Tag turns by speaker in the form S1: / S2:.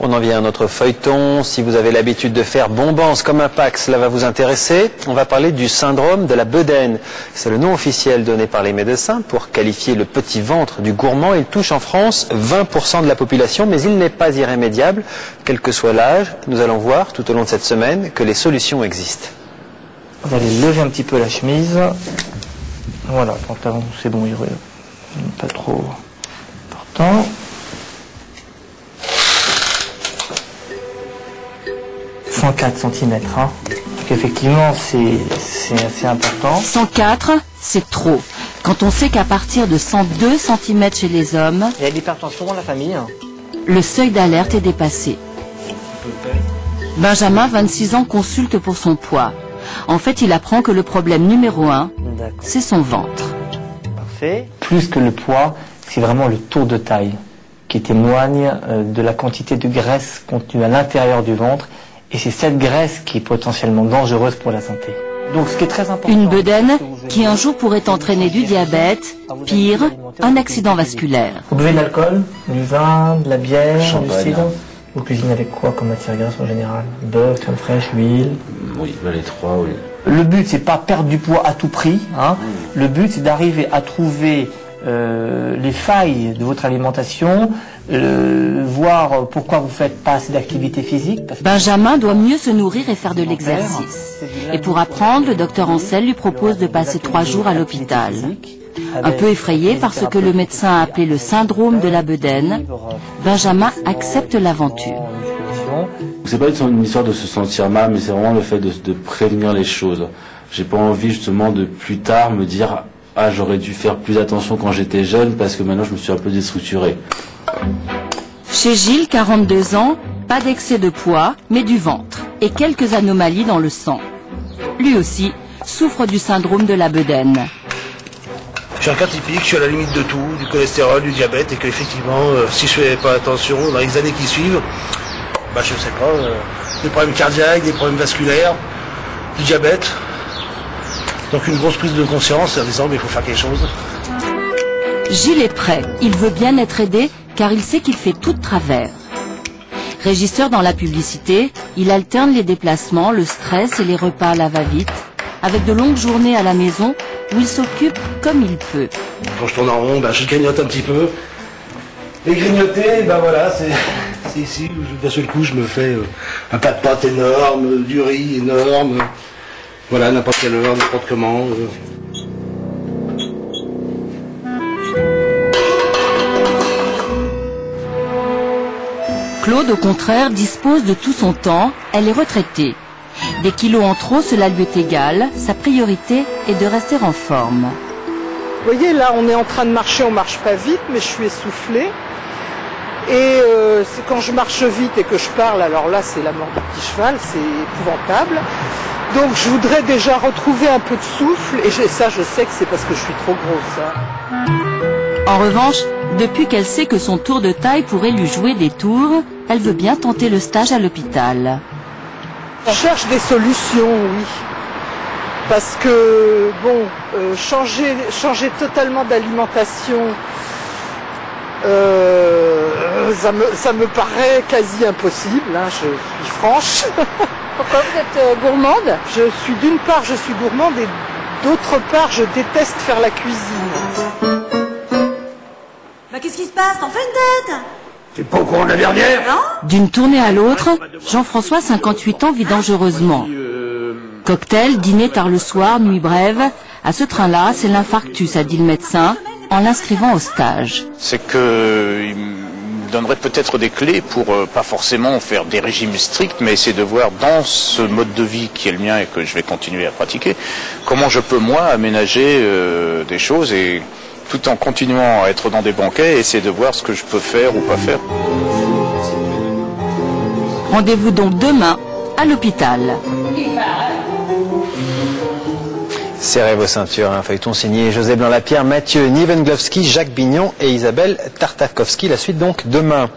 S1: On en vient à notre feuilleton. Si vous avez l'habitude de faire bombance comme un pack, cela va vous intéresser. On va parler du syndrome de la bedaine. C'est le nom officiel donné par les médecins pour qualifier le petit ventre du gourmand. Il touche en France 20% de la population, mais il n'est pas irrémédiable. Quel que soit l'âge, nous allons voir tout au long de cette semaine que les solutions existent.
S2: Vous allez lever un petit peu la chemise. Voilà, le pantalon, c'est bon, il n'est pas trop important. « 104 cm, hein. Donc effectivement, c'est assez important.
S3: 104, c'est trop. Quand on sait qu'à partir de 102 cm chez les hommes,
S2: Il y a de l'hypertension dans la famille.
S3: le seuil d'alerte est dépassé. Benjamin, 26 ans, consulte pour son poids. En fait, il apprend que le problème numéro 1, c'est son ventre.
S2: Parfait. Plus que le poids, c'est vraiment le tour de taille qui témoigne de la quantité de graisse contenue à l'intérieur du ventre. Et c'est cette graisse qui est potentiellement dangereuse pour la santé. Donc ce qui est très important...
S3: Une bedaine qui un jour pourrait entraîner du diabète, pire, un accident vasculaire.
S2: Vous buvez de l'alcool, du vin, de la bière,
S4: Champagne.
S2: du cidre. Vous cuisinez avec quoi comme matière grasse en général? Beurre, crème fraîche, huile.
S4: Oui, les trois, oui.
S2: Le but, c'est pas perdre du poids à tout prix. Hein. Le but, c'est d'arriver à trouver les failles de votre alimentation, voir pourquoi vous faites pas assez d'activité physique.
S3: Benjamin doit mieux se nourrir et faire de l'exercice. Et pour apprendre, le docteur Ancel lui propose de passer 3 jours à l'hôpital. Un peu effrayé par ce que le médecin a appelé le syndrome de la bedaine, Benjamin accepte l'aventure.
S4: C'est pas une histoire de se sentir mal, mais c'est vraiment le fait de prévenir les choses. J'ai pas envie justement de plus tard me dire « Ah, j'aurais dû faire plus attention quand j'étais jeune parce que maintenant je me suis un peu déstructuré. »
S3: Chez Gilles, 42 ans, pas d'excès de poids, mais du ventre et quelques anomalies dans le sang. Lui aussi souffre du syndrome de la bedaine.
S5: Je suis un cas typique, je suis à la limite de tout, du cholestérol, du diabète, et qu'effectivement, si je fais pas attention dans les années qui suivent, bah je sais pas, des problèmes cardiaques, des problèmes vasculaires, du diabète. Donc une grosse prise de conscience en disant mais il faut faire quelque chose.
S3: Gilles est prêt, il veut bien être aidé car il sait qu'il fait tout de travers. Régisseur dans la publicité, il alterne les déplacements, le stress et les repas à la va-vite, avec de longues journées à la maison où il s'occupe comme il peut.
S5: Quand je tourne en rond, bah, je grignote un petit peu. Et grignoter, ben voilà, c'est ici où d'un seul coup je me fais un plat de pâtes énorme, du riz énorme, voilà, n'importe quelle heure, n'importe comment.
S3: Claude, au contraire, dispose de tout son temps, elle est retraitée. Des kilos en trop, cela lui est égal, sa priorité est de rester en forme.
S6: Vous voyez, là, on est en train de marcher, on marche pas vite, mais je suis essoufflée. Et c'est quand je marche vite et que je parle, alors là, c'est la mort du petit cheval, c'est épouvantable. Donc, je voudrais déjà retrouver un peu de souffle, et ça, je sais que c'est parce que je suis trop grosse. Hein.
S3: En revanche, depuis qu'elle sait que son tour de taille pourrait lui jouer des tours, elle veut bien tenter le stage à l'hôpital.
S6: Je cherche des solutions, oui. Parce que, bon, changer totalement d'alimentation, ça me paraît quasi impossible, hein, je suis franche.
S3: Pourquoi vous êtes gourmande?
S6: D'une part, je suis gourmande et d'autre part, je déteste faire la cuisine.
S7: Bah qu'est-ce qui se passe? T'en fais une tête?
S5: T'es pas au courant de la dernière?
S7: Non?
S3: D'une tournée à l'autre, Jean-François, 58 ans, vit dangereusement. Cocktail, dîner tard le soir, nuit brève. À ce train-là, c'est l'infarctus, a dit le médecin, en l'inscrivant au stage.
S8: C'est qu'il me donnerait peut-être des clés pour pas forcément faire des régimes stricts, mais essayer de voir dans ce mode de vie qui est le mien et que je vais continuer à pratiquer, comment je peux moi aménager des choses et tout en continuant à être dans des banquets, essayer de voir ce que je peux faire ou pas faire.
S3: Rendez-vous donc demain à l'hôpital.
S1: Serrez vos ceintures, un feuilleton signé José Blanc-Lapierre, Mathieu Nivenglowski, Jacques Bignon et Isabelle Tartakovsky. La suite donc demain.